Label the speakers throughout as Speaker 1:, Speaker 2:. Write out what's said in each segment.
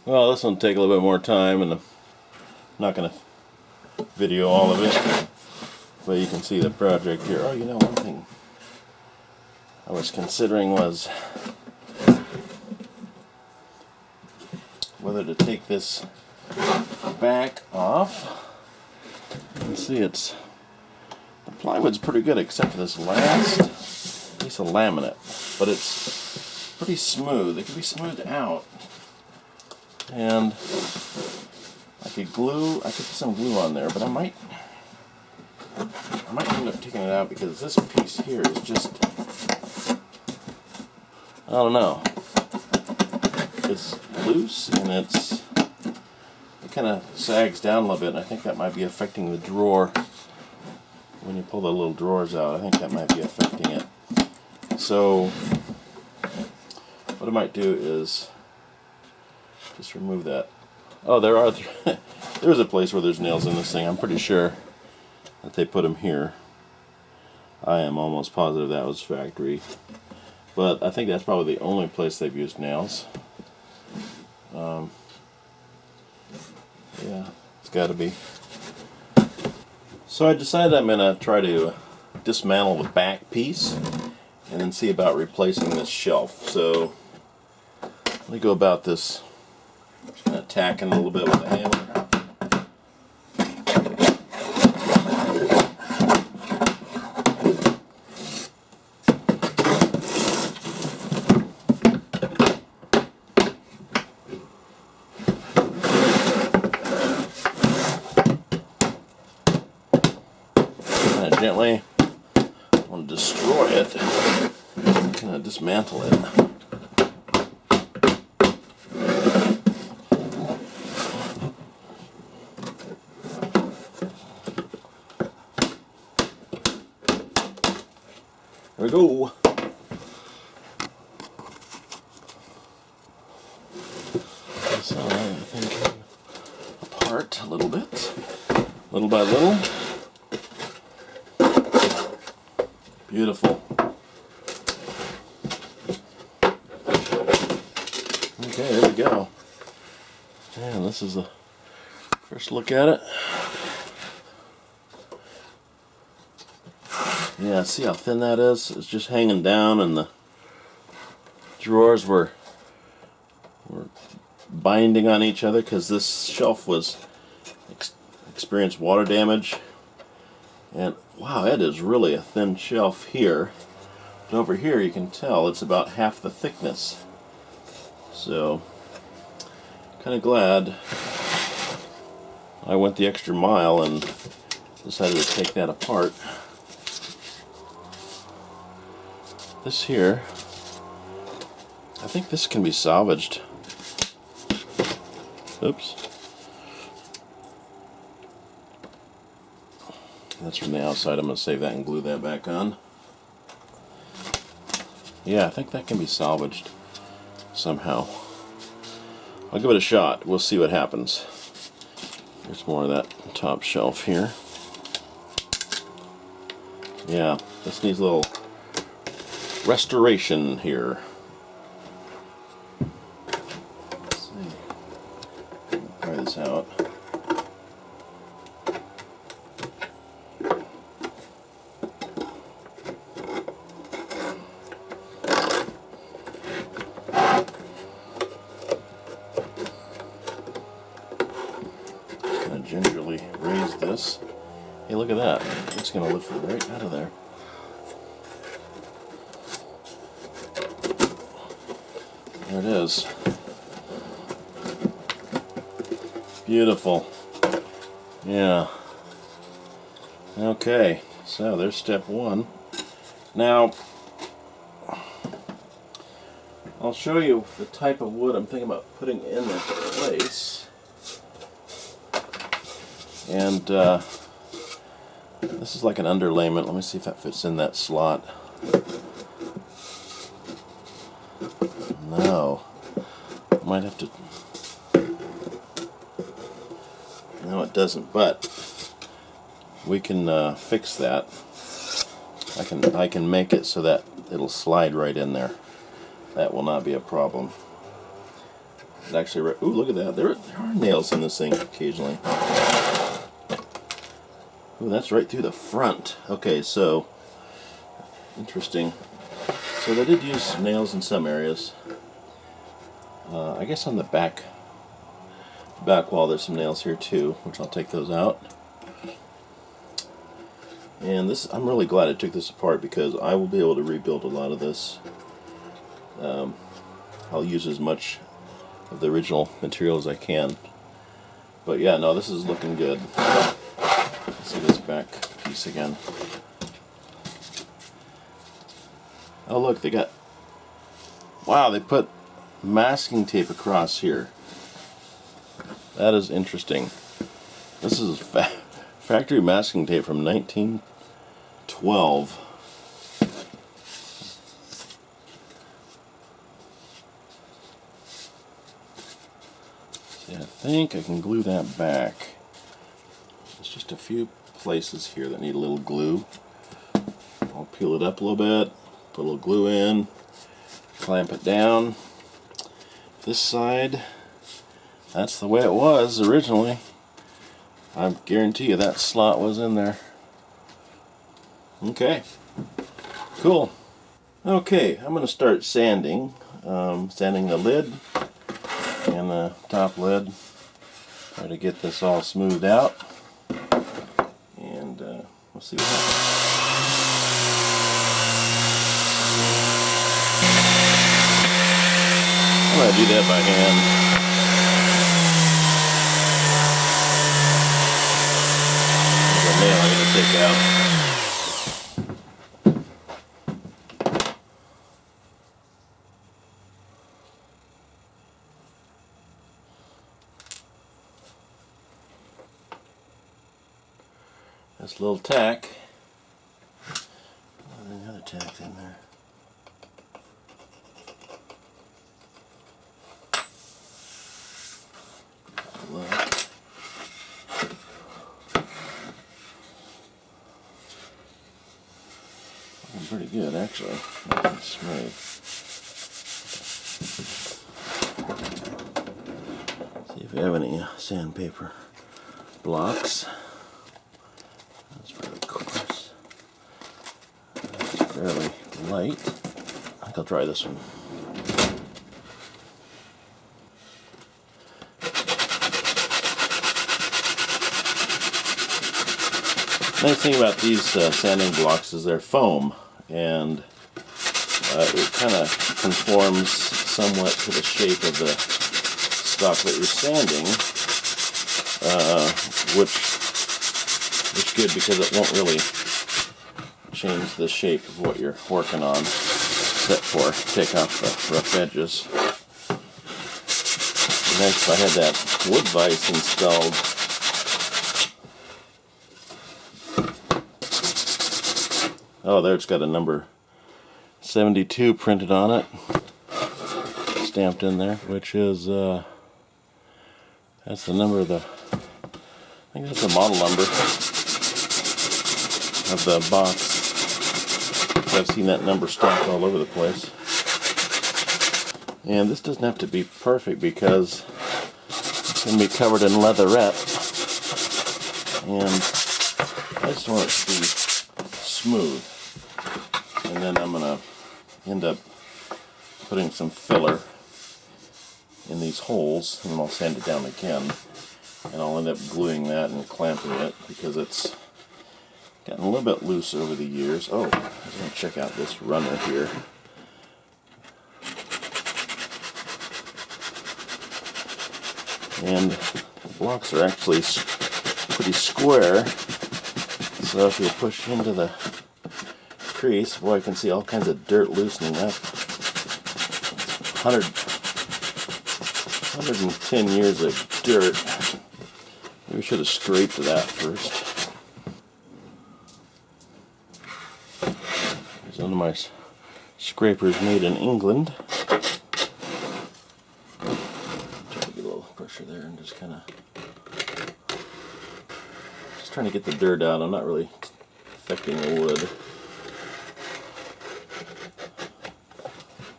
Speaker 1: Well, this one will take a little bit more time, and I'm not going to video all of it, but you can see the project here. Oh, you know, one thing I was considering was whether to take this back off. You can see the plywood's pretty good except for this last piece of laminate, but it's pretty smooth. It can be smoothed out. And I could put some glue on there, but I might end up taking it out because this piece here is just, I don't know. It's loose and it kind of sags down a little bit, and I think that might be affecting the drawer. When you pull the little drawers out, I think that might be affecting it. So what I might do is just remove that. Oh, there's a place where there's nails in this thing. I'm pretty sure that they put them here. I am almost positive that was factory. But I think that's probably the only place they've used nails. Yeah, it's got to be. So I decided I'm going to try to dismantle the back piece and then see about replacing this shelf. So let me go about this. I'm just going to tack in a little bit with the hammer. Kind of gently. I want to destroy it. Kind of dismantle it. There we go. So I think apart a little bit, little by little. Beautiful. Okay, there we go. And this is the first look at it. Yeah, see how thin that is? It's just hanging down, and the drawers were binding on each other because this shelf was experienced water damage. And wow, it is really a thin shelf here. But over here you can tell it's about half the thickness. So, kind of glad I went the extra mile and decided to take that apart. This here, I think this can be salvaged. Oops. That's from the outside. I'm going to save that and glue that back on. Yeah, I think that can be salvaged somehow. I'll give it a shot. We'll see what happens. There's more of that top shelf here. Yeah, this needs a little restoration here. Let's see. Try this out. Gingerly raise this. Hey, look at that. It's going to lift right out of there. There it is. Beautiful. Yeah. Okay, so there's step one. Now, I'll show you the type of wood I'm thinking about putting in this place. And this is like an underlayment. Let me see if that fits in that slot. No. I might have to... No, it doesn't, but we can fix that. I can make it so that it'll slide right in there. That will not be a problem. It actually, ooh, look at that. There are nails in this thing occasionally. Ooh, that's right through the front. Okay, so interesting. So they did use nails in some areas. I guess on the back wall there's some nails here too, which I'll take those out. And this, I'm really glad I took this apart because I will be able to rebuild a lot of this. I'll use as much of the original material as I can. But yeah, no, this is looking good. Let's see this back piece again. Oh look, they got, wow, they put masking tape across here. That is interesting. This is factory masking tape from 1912. See, I think I can glue that back. There's just a few places here that need a little glue. I'll peel it up a little bit, put a little glue in, clamp it down. This side, that's the way it was originally. I guarantee you that slot was in there. Okay, cool. Okay, I'm going to start sanding. Sanding the lid and the top lid. Try to get this all smoothed out. And we'll see what happens. I'm going to do that by hand. There's a nail I got to take out. This little tack. And the other tack's in there. Pretty good, actually. Nice and smooth. See if we have any sandpaper blocks. That's fairly coarse. That's fairly light. I think I'll try this one. Nice thing about these sanding blocks is they're foam. And it kind of conforms somewhat to the shape of the stock that you're sanding, which is good because it won't really change the shape of what you're working on, except for take off the rough edges. Nice if I had that wood vise installed. Oh, there it's got a number 72 printed on it, stamped in there, which is, that's the number of the, I think that's the model number of the box. I've seen that number stamped all over the place. And this doesn't have to be perfect because it's going to be covered in leatherette. And I just want it to be smooth. And then I'm going to end up putting some filler in these holes, and then I'll sand it down again. And I'll end up gluing that and clamping it because it's gotten a little bit loose over the years. Oh, I'm going to check out this runner here. And the blocks are actually pretty square, so if you push into the crease, boy, I can see all kinds of dirt loosening up. 110 years of dirt. Maybe we should have scraped that first. There's one of my scrapers made in England. Try to get a little pressure there and just kind of trying to get the dirt out. I'm not really affecting the wood.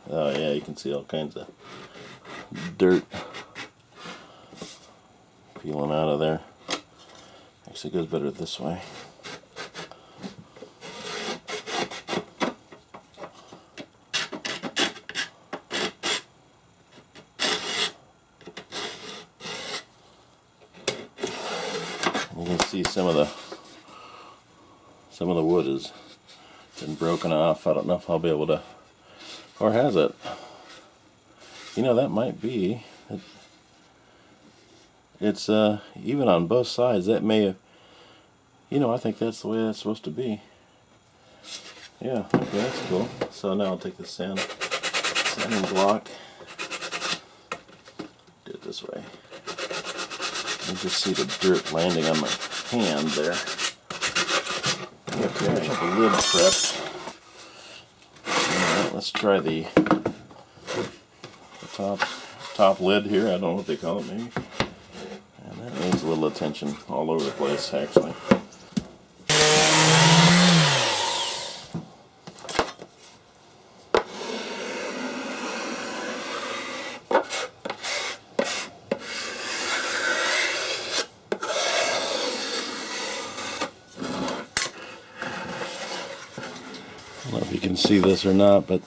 Speaker 1: Oh yeah, you can see all kinds of dirt peeling out of there. Actually, it goes better this way. You can see some of the wood has been broken off. I don't know if I'll be able to, or has it? You know, that might be. It's even on both sides. That may have, you know, I think that's the way that's supposed to be. Yeah, okay, that's cool. So now I'll take the sanding block, do it this way. You just see the dirt landing on my hand there. Okay, I have the lid prepped. Alright, let's try the top lid here. I don't know what they call it, maybe. And that needs a little attention all over the place, actually. I don't know if you can see this or not, but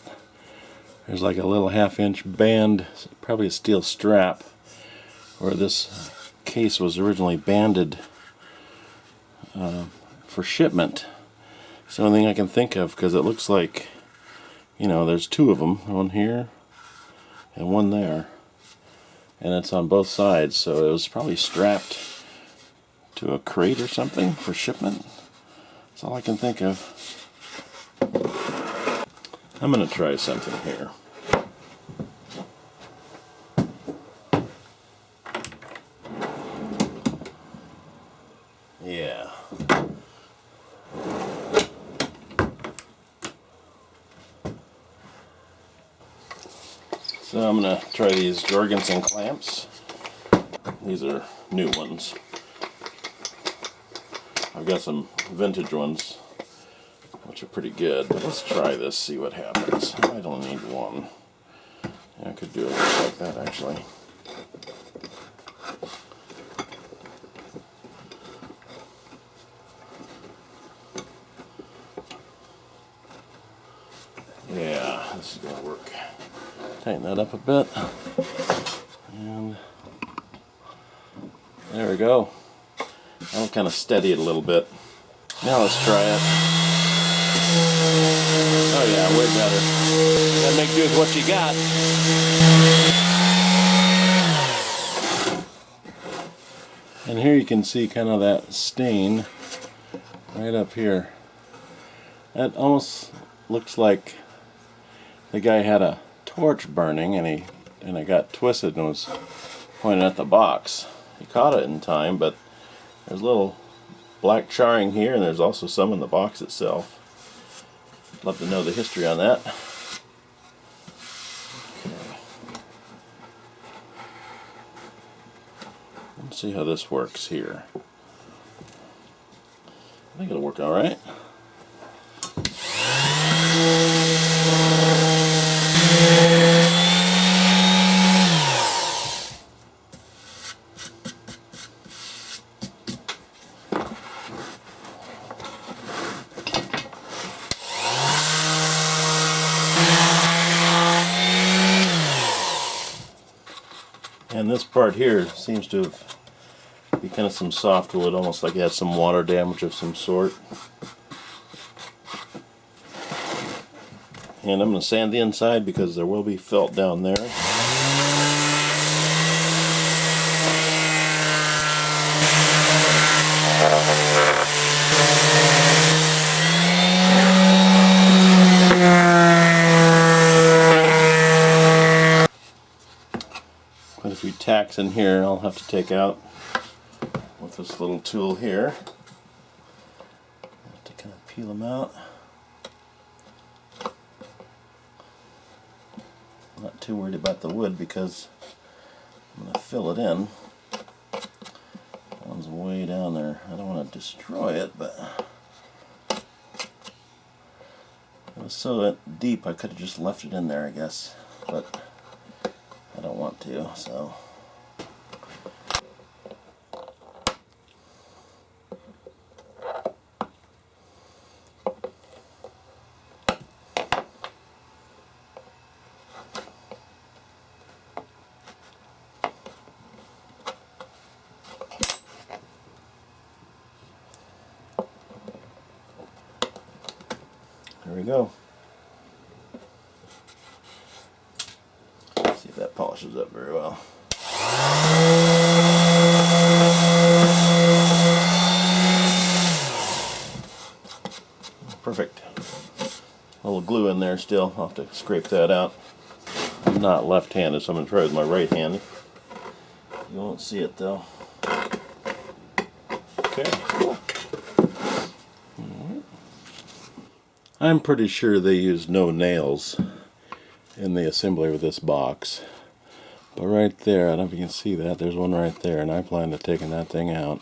Speaker 1: there's like a little 1/2-inch band, probably a steel strap, where this case was originally banded for shipment. It's the only thing I can think of, because it looks like, you know, there's two of them, one here and one there, and it's on both sides, so it was probably strapped to a crate or something for shipment. That's all I can think of. I'm going to try something here. Yeah. So I'm going to try these Jorgensen clamps. These are new ones. I've got some vintage ones which are pretty good, but let's try this, see what happens. I don't need one. I could do it just like that, actually. Yeah, this is going to work. Tighten that up a bit. And there we go. I'll kind of steady it a little bit. Now let's try it. Oh yeah, way better. Gotta make do with what you got. And here you can see kind of that stain right up here. That almost looks like the guy had a torch burning and it got twisted and was pointing at the box. He caught it in time, but there's a little black charring here, and there's also some in the box itself. Love to know the history on that. Okay. Let's see how this works here. I think it'll work all right. And this part here seems to be kind of some softwood, almost like it has some water damage of some sort. And I'm going to sand the inside because there will be felt down there. Quite a few tacks in here I'll have to take out with this little tool here. I have to kind of peel them out. I'm not too worried about the wood because I'm going to fill it in. That one's way down there. I don't want to destroy it, but it was so deep I could have just left it in there, I guess. But I don't want to, so. go. See if that polishes up very well. Perfect. A little glue in there still. I'll have to scrape that out. I'm not left-handed, so I'm going to try with my right hand. You won't see it though. Okay, cool. I'm pretty sure they use no nails in the assembly with this box. But right there, I don't know if you can see that, there's one right there, and I plan on taking that thing out.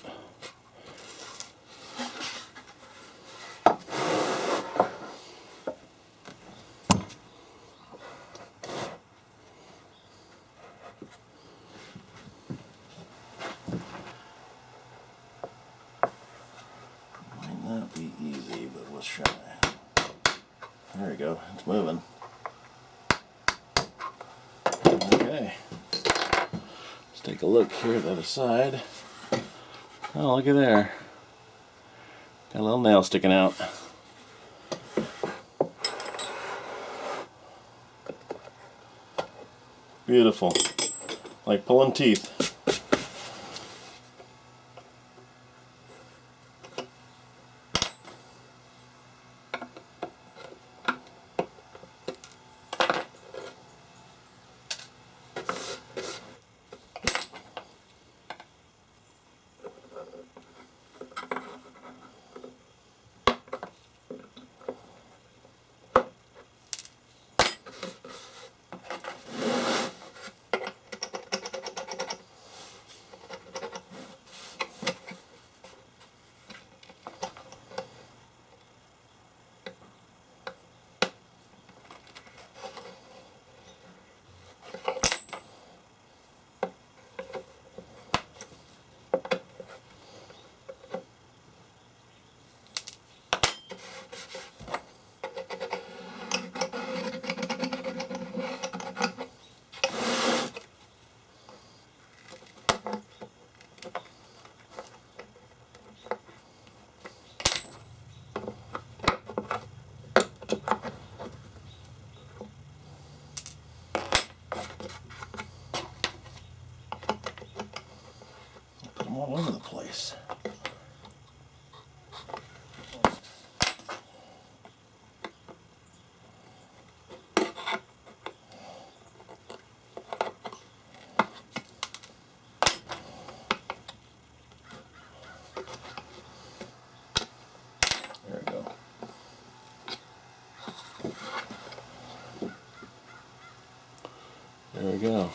Speaker 1: Might not be easy, but we'll try. There we go, it's moving. Okay. Let's take a look here at the other side. Oh, look at there. Got a little nail sticking out. Beautiful. Like pulling teeth. Put them all over the place. There we go. There we go.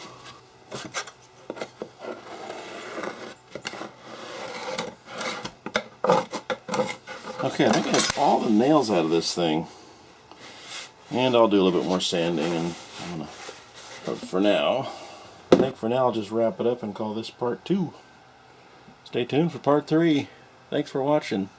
Speaker 1: Okay, I think I have all the nails out of this thing. And I'll do a little bit more sanding, and but for now, I think for now I'll just wrap it up and call this part 2. Stay tuned for part 3. Thanks for watching.